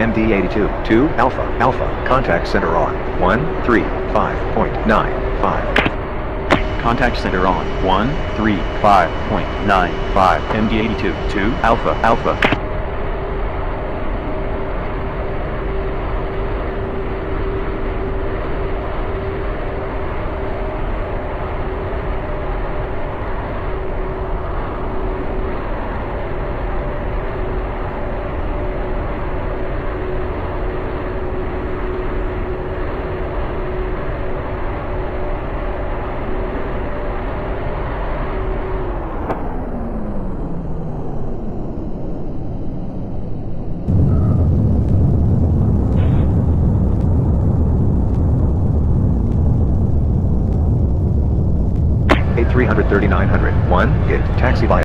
MD82, 2 Alpha, Alpha, contact center on, 135.95. Contact center on, 135.95, MD82, 2 Alpha, Alpha. A 300 3900, 1 hit, taxi via